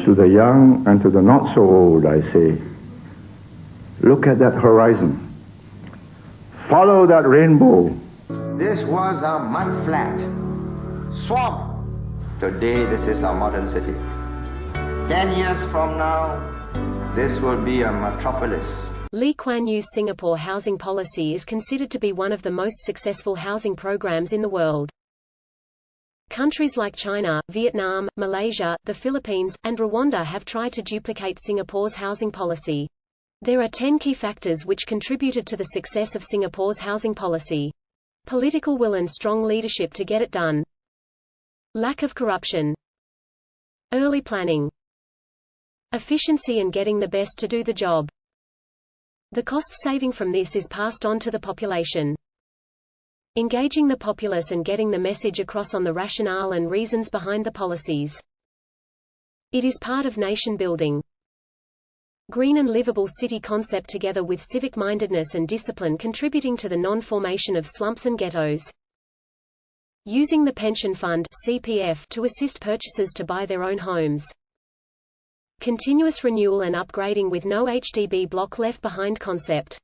To the young and to the not so old, I say, look at that horizon. Follow that rainbow. This was a mud flat, swamp. Today, this is a modern city. 10 years from now, this will be a metropolis. Lee Kuan Yew's Singapore housing policy is considered to be one of the most successful housing programs in the world. Countries like China, Vietnam, Malaysia, the Philippines, and Rwanda have tried to duplicate Singapore's housing policy. There are 10 key factors which contributed to the success of Singapore's housing policy. Political will and strong leadership to get it done. Lack of corruption. Early planning. Efficiency and getting the best to do the job. The cost saving from this is passed on to the population. Engaging the populace and getting the message across on the rationale and reasons behind the policies. It is part of nation building. Green and livable city concept together with civic mindedness and discipline contributing to the non-formation of slumps and ghettos. Using the pension fund (CPF) to assist purchasers to buy their own homes. Continuous renewal and upgrading with no HDB block left behind concept.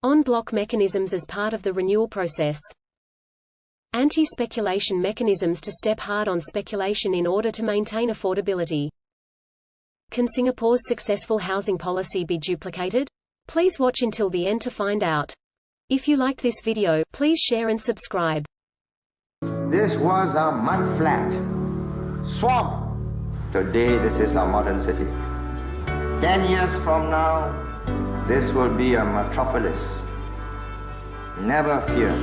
On-block mechanisms as part of the renewal process. Anti-speculation mechanisms to step hard on speculation in order to maintain affordability. Can Singapore's successful housing policy be duplicated? Please watch until the end to find out. If you like this video, please share and subscribe. This was a mud flat, swamp. Today, this is a modern city. 10 years from now, this will be a metropolis. Never fear.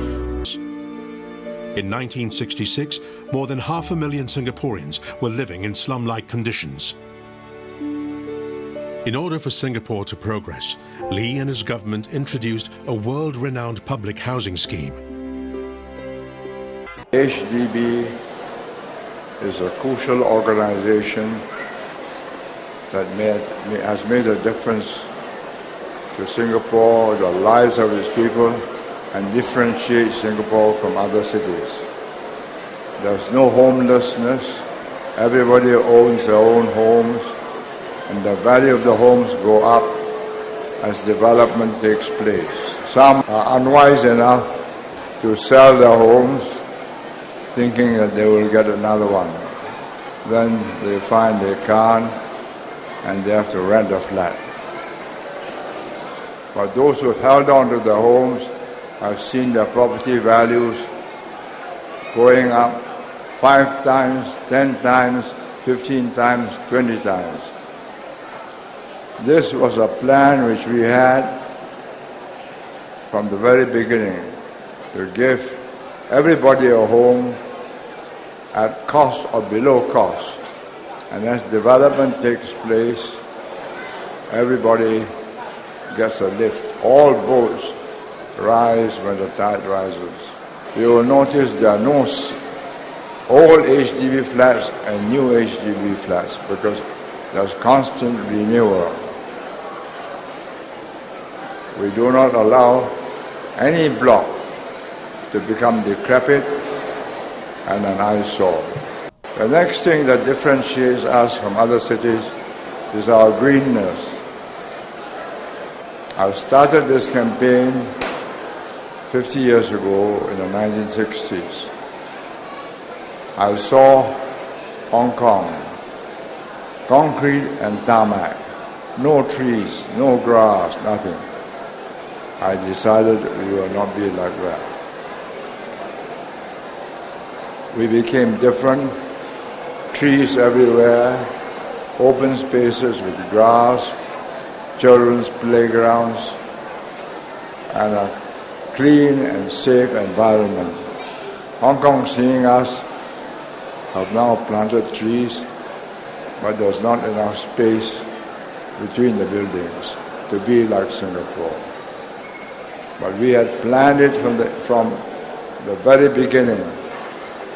In 1966, more than 500,000 Singaporeans were living in slum-like conditions. In order for Singapore to progress, Lee and his government introduced a world-renowned public housing scheme. HDB is a crucial organization that has made a difference to Singapore, the lives of its people, and differentiates Singapore from other cities. There's no homelessness. Everybody owns their own homes, and the value of the homes go up as development takes place. Some are unwise enough to sell their homes thinking that they will get another one. Then they find they can't, and they have to rent a flat. But those who have held on to their homes have seen their property values going up 5 times, 10 times, 15 times, 20 times. This was a plan which we had from the very beginning to give everybody a home at cost or below cost. And as development takes place, everybody gets a lift. All boats rise when the tide rises. You will notice there are no old HDB flats and new HDB flats because there's constant renewal. We do not allow any block to become decrepit and an eyesore. The next thing that differentiates us from other cities is our greenness. I started this campaign 50 years ago in the 1960s. I saw Hong Kong, concrete and tarmac, no trees, no grass, nothing. I decided we will not be like that. We became different, trees everywhere, open spaces with grass, children's playgrounds, and a clean and safe environment. Hong Kong, seeing us, have now planted trees, but there's not enough space between the buildings to be like Singapore. But we had planned it from the very beginning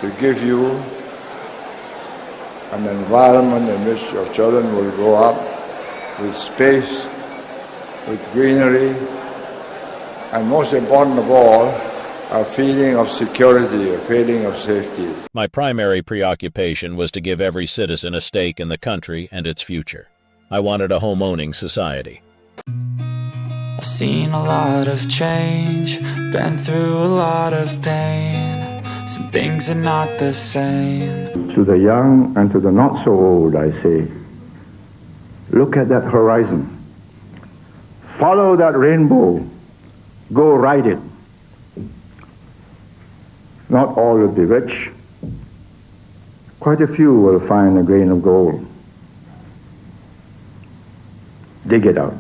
to give you an environment in which your children will grow up with space, with greenery, and most important of all, a feeling of security, a feeling of safety. My primary preoccupation was to give every citizen a stake in the country and its future. I wanted a home-owning society. I've seen a lot of change, been through a lot of pain. Some things are not the same. To the young and to the not so old, I say, look at that horizon. Follow that rainbow. Go ride it. Not all will be rich. Quite a few will find a grain of gold. Dig it out.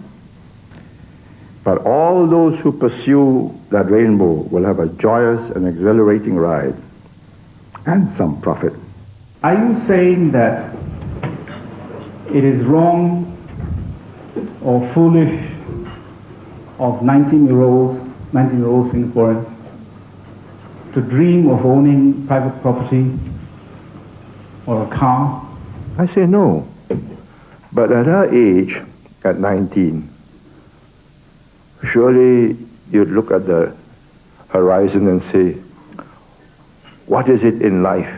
But all those who pursue that rainbow will have a joyous and exhilarating ride and some profit. Are you saying that it is wrong or foolish of 19-year-old Singaporeans to dream of owning private property or a car? I say no. But at our age, at 19, surely you'd look at the horizon and say, what is it in life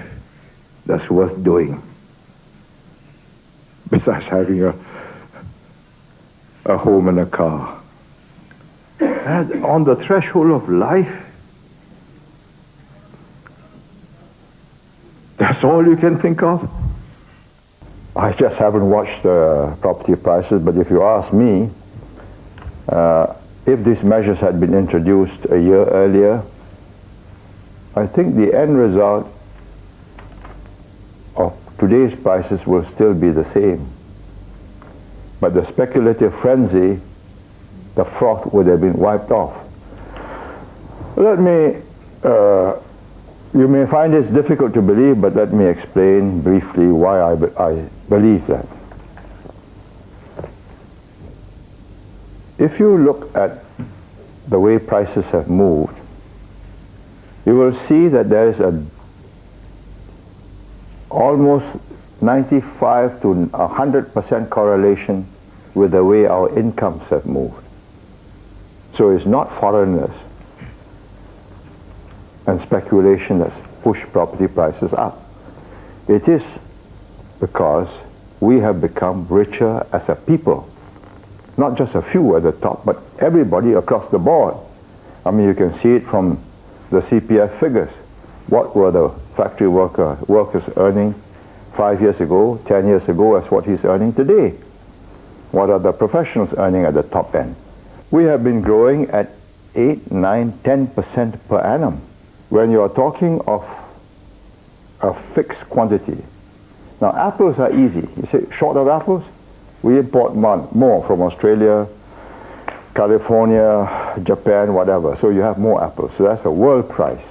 that's worth doing besides having a home and a car? And on the threshold of life, that's all you can think of? I just haven't watched the property prices, but if you ask me, if these measures had been introduced a year earlier, I think the end result of today's prices will still be the same. But the speculative frenzy, the froth would have been wiped off. Let me, you may find this difficult to believe, but let me explain briefly why I believe that. If you look at the way prices have moved, you will see that there is a almost 95 to 100% correlation with the way our incomes have moved. So it's not foreigners and speculation that's pushed property prices up. It is because we have become richer as a people. Not just a few at the top, but everybody across the board. I mean, you can see it from the CPF figures. What were the factory workers earning 5 years ago, 10 years ago, as what he's earning today? What are the professionals earning at the top end? We have been growing at 8, 9, 10% per annum. When you are talking of a fixed quantity. Now, apples are easy. You say, short of apples? We import more from Australia, California, Japan, whatever. So you have more apples. So that's a world price.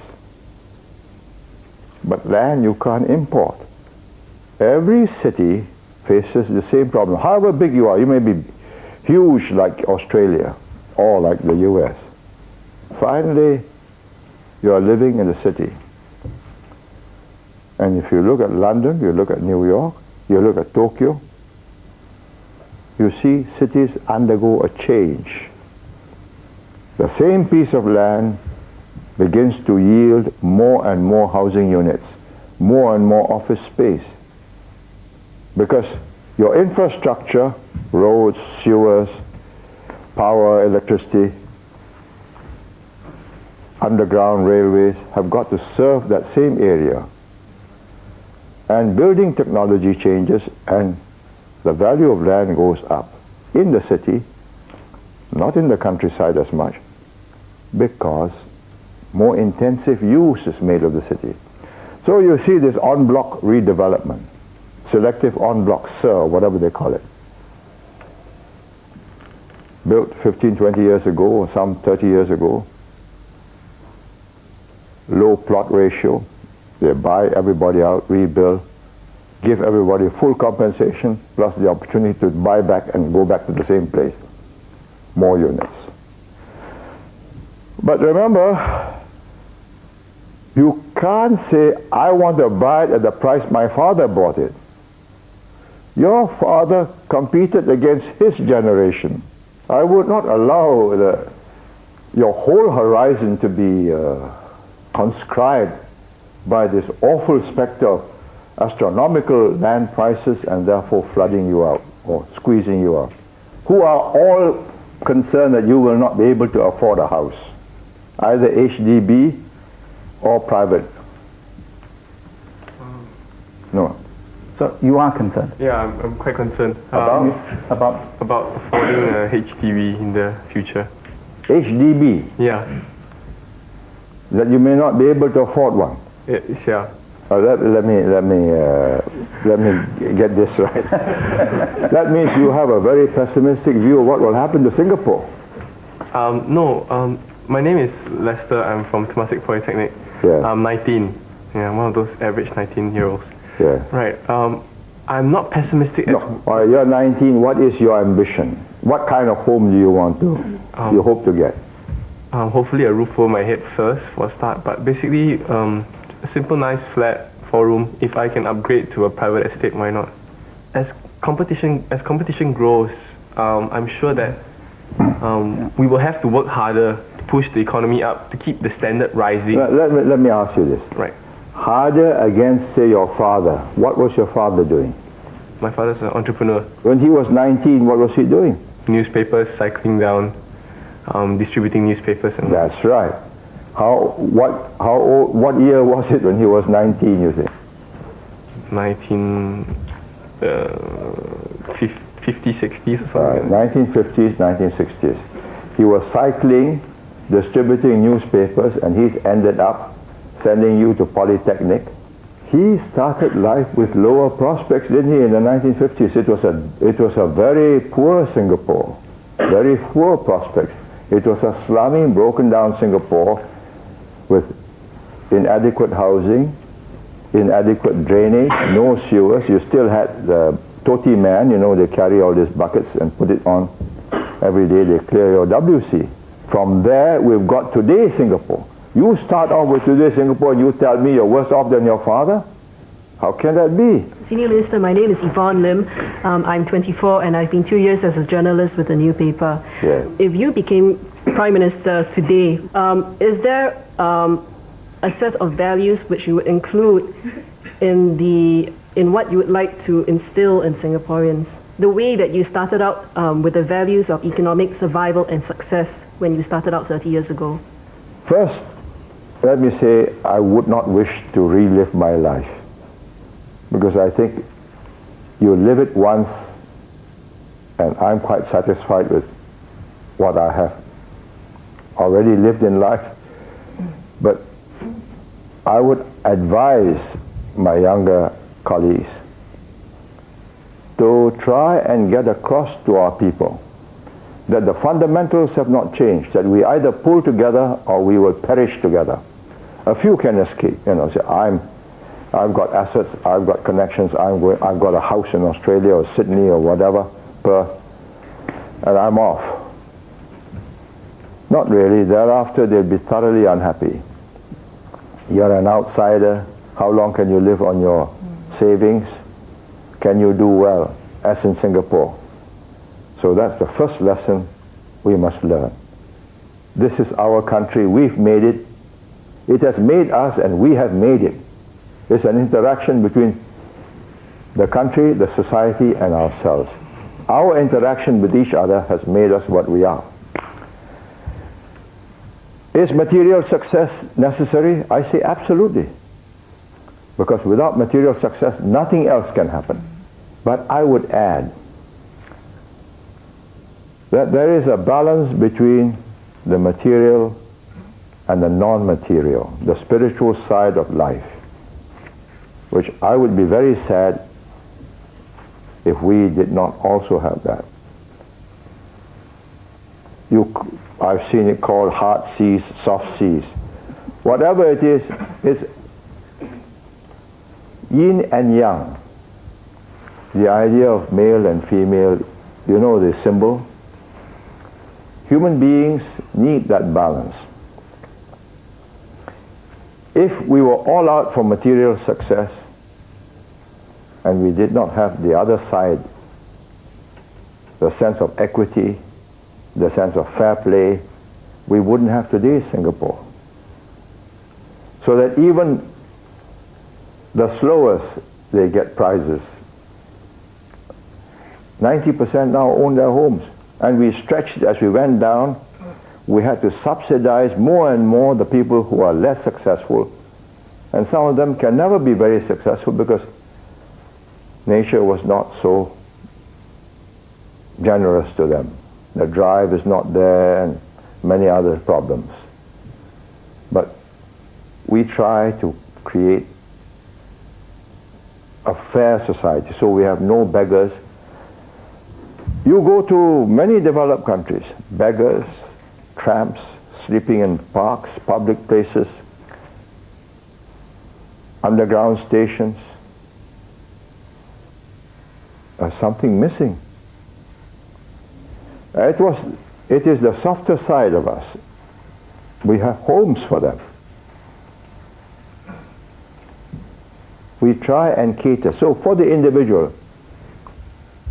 But land you can't import. Every city faces the same problem. However big you are, you may be huge like Australia or like the US. Finally, you are living in the city. And if you look at London, you look at New York, you look at Tokyo, you see cities undergo a change. The same piece of land begins to yield more and more housing units, more and more office space. Because your infrastructure, roads, sewers, power, electricity, underground railways have got to serve that same area. And building technology changes and the value of land goes up in the city, not in the countryside as much, because more intensive use is made of the city. So you see this en bloc redevelopment, selective en bloc, whatever they call it. Built 15, 20 years ago, or some 30 years ago. Low plot ratio. They buy everybody out, rebuild, give everybody full compensation, plus the opportunity to buy back and go back to the same place. More units. But remember, you can't say, I want to buy it at the price my father bought it. Your father competed against his generation. I would not allow your whole horizon to be conscribed by this awful specter of astronomical land prices and therefore flooding you out or squeezing you out, who are all concerned that you will not be able to afford a house, either HDB or private. No. So you are concerned? Yeah, I'm quite concerned. About affording a HDB in the future. HDB? Yeah. That you may not be able to afford one? Yeah. Let me get this right. That means you have a very pessimistic view of what will happen to Singapore. No, my name is Lester. I'm from Temasek Polytechnic. Yeah. I'm 19. Yeah, one of those average 19-year-olds. Yeah. Right. I'm not pessimistic. No. All right, you're 19. What is your ambition? What kind of home do you want to? You hope to get? Hopefully a roof over my head first for a start. But basically, a simple, nice flat, 4-room. If I can upgrade to a private estate, why not? As competition grows, I'm sure that we will have to work harder to push the economy up to keep the standard rising. Let me ask you this. Right. Harder against, say, your father. What was your father doing? My father's an entrepreneur. When he was 19, what was he doing? Newspapers, cycling down, distributing newspapers. And that's right. What year was it when he was 19, you think? 1950s, 60s or something. 1950s, 1960s. He was cycling, distributing newspapers, and he's ended up sending you to Polytechnic. He started life with lower prospects, didn't he, in the 1950s? It was a very poor Singapore, very poor prospects. It was a slummy, broken down Singapore with inadequate housing, inadequate drainage, no sewers. You still had the toti man, you know, they carry all these buckets and put it on every day, they clear your WC. From there, we've got today's Singapore. You start off with today's Singapore and you tell me you're worse off than your father? How can that be? Senior Minister, my name is Yvonne Lim. I'm 24 and I've been 2 years as a journalist with the new paper. Yes. If you became Prime Minister today, is there a set of values which you would include in what you would like to instill in Singaporeans? The way that you started out with the values of economic survival and success when you started out 30 years ago. First, let me say I would not wish to relive my life, because I think you live it once and I'm quite satisfied with what I have already lived in life. But I would advise my younger colleagues to try and get across to our people that the fundamentals have not changed, that we either pull together or we will perish together. A few can escape, you know, say, I've got assets, I've got connections, I've got a house in Australia or Sydney or whatever, Perth, and I'm off. Not really. Thereafter, they'll be thoroughly unhappy. You're an outsider. How long can you live on your savings? Can you do well, as in Singapore? So that's the first lesson we must learn. This is our country. We've made it. It has made us and we have made it. It's an interaction between the country, the society, and ourselves. Our interaction with each other has made us what we are. Is material success necessary? I say absolutely. Because without material success, nothing else can happen. But I would add that there is a balance between the material and the non-material, the spiritual side of life, which I would be very sad if we did not also have that. I've seen it called hard seas, soft seas. Whatever it is yin and yang. The idea of male and female, you know the symbol? Human beings need that balance. If we were all out for material success and we did not have the other side, the sense of equity, the sense of fair play, we wouldn't have today's Singapore. so that even the slowest, they get prizes. 90% now own their homes. And we stretched as we went down. We had to subsidize more and more the people who are less successful. And some of them can never be very successful because nature was not so generous to them. The drive is not there and many other problems. But we try to create a fair society so we have no beggars. You go to many developed countries, beggars, tramps, sleeping in parks, public places, underground stations. There's something missing. It is the softer side of us. We have homes for them. We try and cater. So for the individual,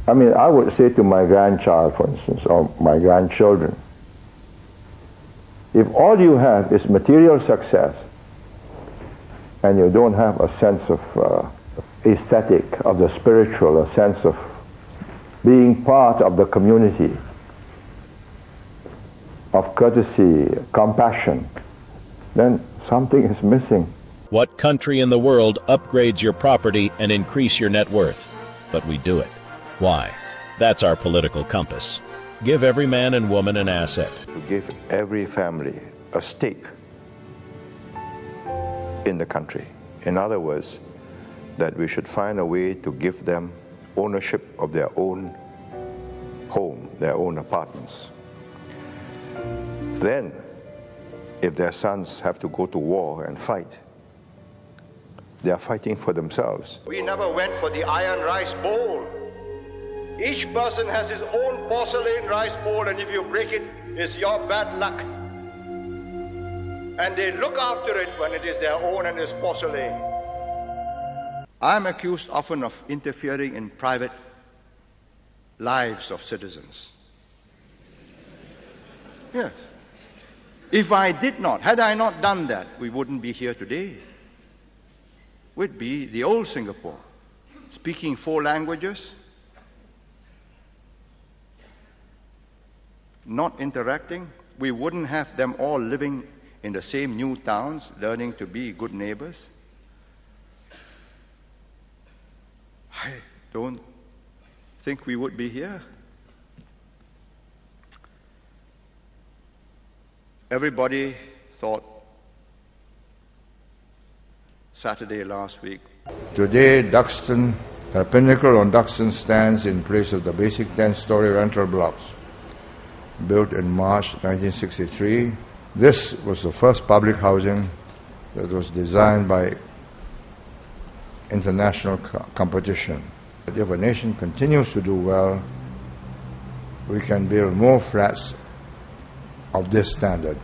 I mean, I would say to my grandchild, for instance, or my grandchildren, if all you have is material success and you don't have a sense of aesthetic, of the spiritual, a sense of being part of the community, of courtesy, compassion, then something is missing. What country in the world upgrades your property and increase your net worth? But we do it. Why? That's our political compass. Give every man and woman an asset. To give every family a stake in the country. In other words, that we should find a way to give them ownership of their own home, their own apartments. Then, if their sons have to go to war and fight, they are fighting for themselves. We never went for the iron rice bowl. Each person has his own porcelain rice bowl, and if you break it, it's your bad luck. And they look after it when it is their own and it's porcelain. I'm accused often of interfering in private lives of citizens. Yes. If I did not, had I not done that, we wouldn't be here today. We'd be the old Singapore, speaking 4 languages, not interacting. We wouldn't have them all living in the same new towns, learning to be good neighbors. I don't think we would be here. Everybody thought Saturday last week. Today, Duxton, the pinnacle on Duxton stands in place of the basic 10-story rental blocks built in March 1963. This was the first public housing that was designed by international competition. If a nation continues to do well, we can build more flats of this standard.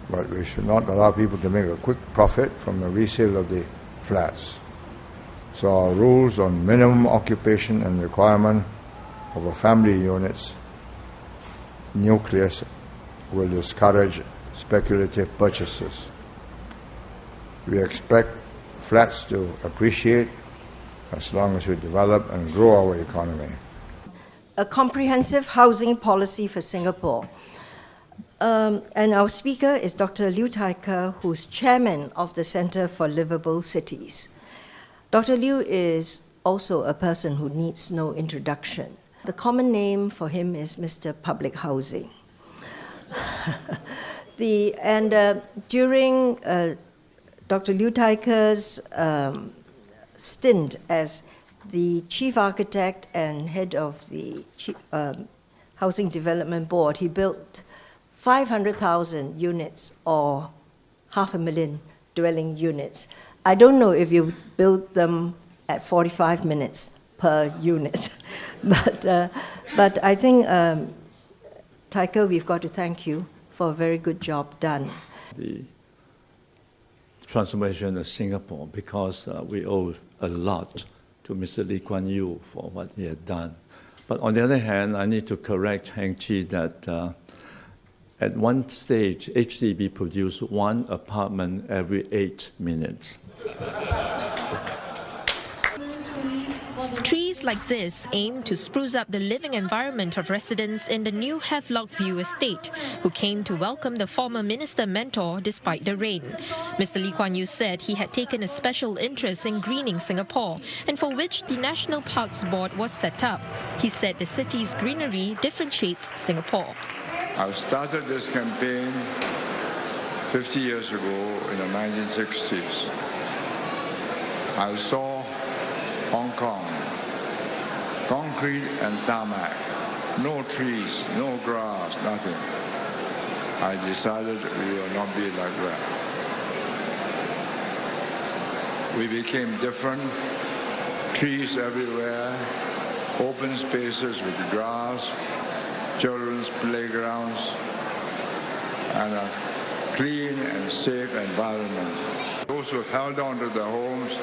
But we should not allow people to make a quick profit from the resale of the flats. So our rules on minimum occupation and requirement of a family units, nucleus, will discourage speculative purchases. We expect flats to appreciate as long as we develop and grow our economy. A comprehensive housing policy for Singapore. And our speaker is Dr. Liu Tai-Ke, who's chairman of the Center for Livable Cities. Dr. Liu is also a person who needs no introduction. The common name for him is Mr. Public Housing. During Dr. Liu Tai-Ke's stint as the chief architect and head of the Housing Development Board, he built 500,000 units or 500,000 dwelling units. I don't know if you build them at 45 minutes per unit, but I think, Tai-Ke, we've got to thank you for a very good job done. The transformation of Singapore, because we owe a lot to Mr. Lee Kuan Yew for what he had done. But on the other hand, I need to correct Heng Chi that At one stage, HDB produced one apartment every 8 minutes. Trees like this aim to spruce up the living environment of residents in the new Havelock View estate, who came to welcome the former minister mentor despite the rain. Mr. Lee Kuan Yew said he had taken a special interest in greening Singapore, and for which the National Parks Board was set up. He said the city's greenery differentiates Singapore. I started this campaign 50 years ago in the 1960s. I saw Hong Kong, concrete and tarmac, no trees, no grass, nothing. I decided we will not be like that. We became different, trees everywhere, open spaces with grass, children's playgrounds, and a clean and safe environment. Those who have held on to their homes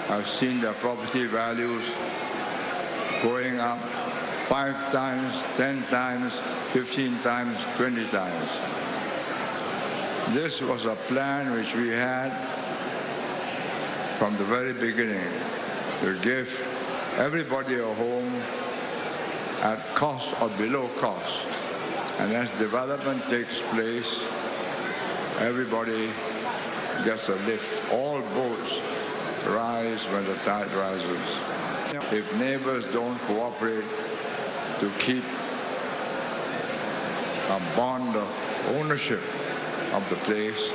have seen their property values going up 5 times, 10 times, 15 times, 20 times. This was a plan which we had from the very beginning to give everybody a home at cost or below cost. And as development takes place, everybody gets a lift. All boats rise when the tide rises. If neighbors don't cooperate to keep a bond of ownership of the place,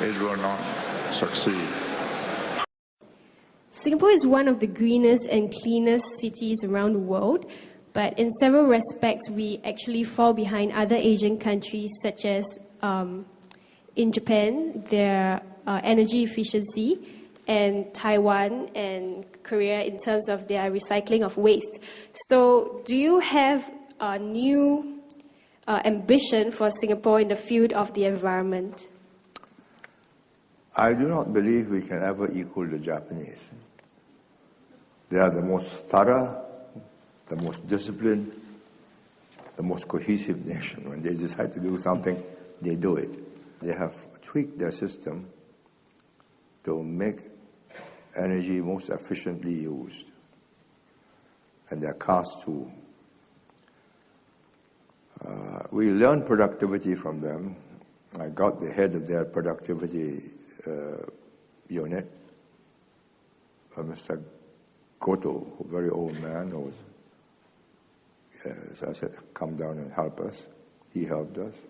it will not succeed. Singapore is one of the greenest and cleanest cities around the world, but in several respects we actually fall behind other Asian countries, such as in Japan, their energy efficiency, and Taiwan and Korea in terms of their recycling of waste. So do you have a new ambition for Singapore in the field of the environment? I do not believe we can ever equal the Japanese. They are the most thorough, the most disciplined, the most cohesive nation. When they decide to do something, they do it. They have tweaked their system to make energy most efficiently used. And their cars too. We learned productivity from them. I got the head of their productivity unit, Mr. Goto, a very old man, who was, as I said, come down and help us. He helped us.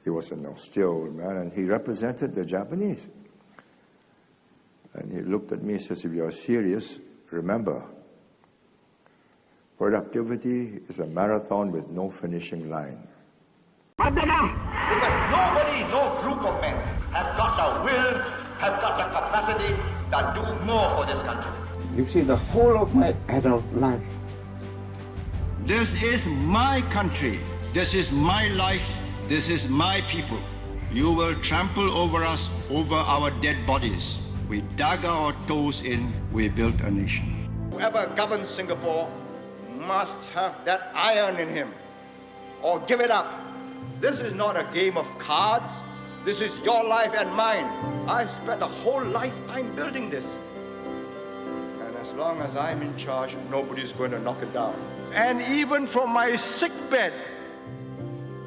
He was an austere old man, and he represented the Japanese. And he looked at me and says, if you are serious, remember, productivity is a marathon with no finishing line. Because nobody, no group of men have got the will, have got the capacity to do more for this country. You see, the whole of my adult life. This is my country. This is my life. This is my people. You will trample over us, over our dead bodies. We dug our toes in, we built a nation. Whoever governs Singapore must have that iron in him, or give it up. This is not a game of cards. This is your life and mine. I've spent a whole lifetime building this. And as long as I'm in charge, nobody's going to knock it down. And even from my sick bed,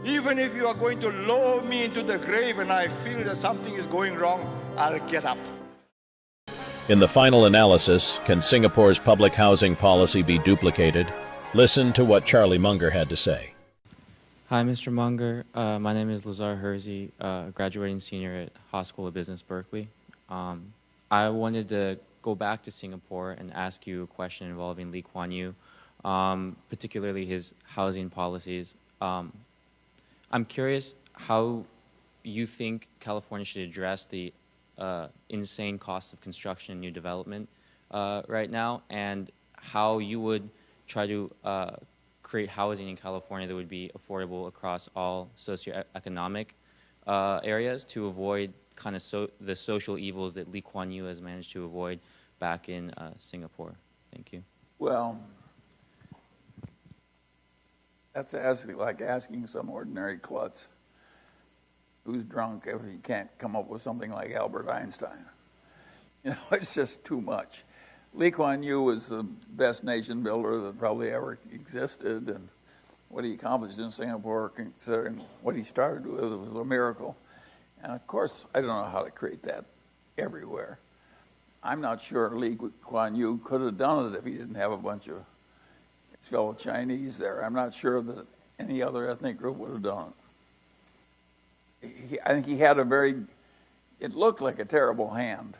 even if you are going to lower me into the grave and I feel that something is going wrong, I'll get up. In the final analysis, can Singapore's public housing policy be duplicated? Listen to what Charlie Munger had to say. Hi, Mr. Munger. My name is Lazar Hersey, graduating senior at Haas School of Business, Berkeley. I wanted to go back to Singapore and ask you a question involving Lee Kuan Yew, particularly his housing policies. I'm curious how you think California should address the insane cost of construction and new development right now, and how you would try to create housing in California that would be affordable across all socioeconomic areas to avoid kind of the social evils that Lee Kuan Yew has managed to avoid back in Singapore. Thank you. Well, That's like asking some ordinary klutz who's drunk if he can't come up with something like Albert Einstein. You know, it's just too much. Lee Kuan Yew was the best nation builder that probably ever existed, and what he accomplished in Singapore, considering what he started with, was a miracle. And of course, I don't know how to create that everywhere. I'm not sure Lee Kuan Yew could have done it if he didn't have a bunch of his fellow Chinese there. I'm not sure that any other ethnic group would have done it. I think he had it looked like a terrible hand,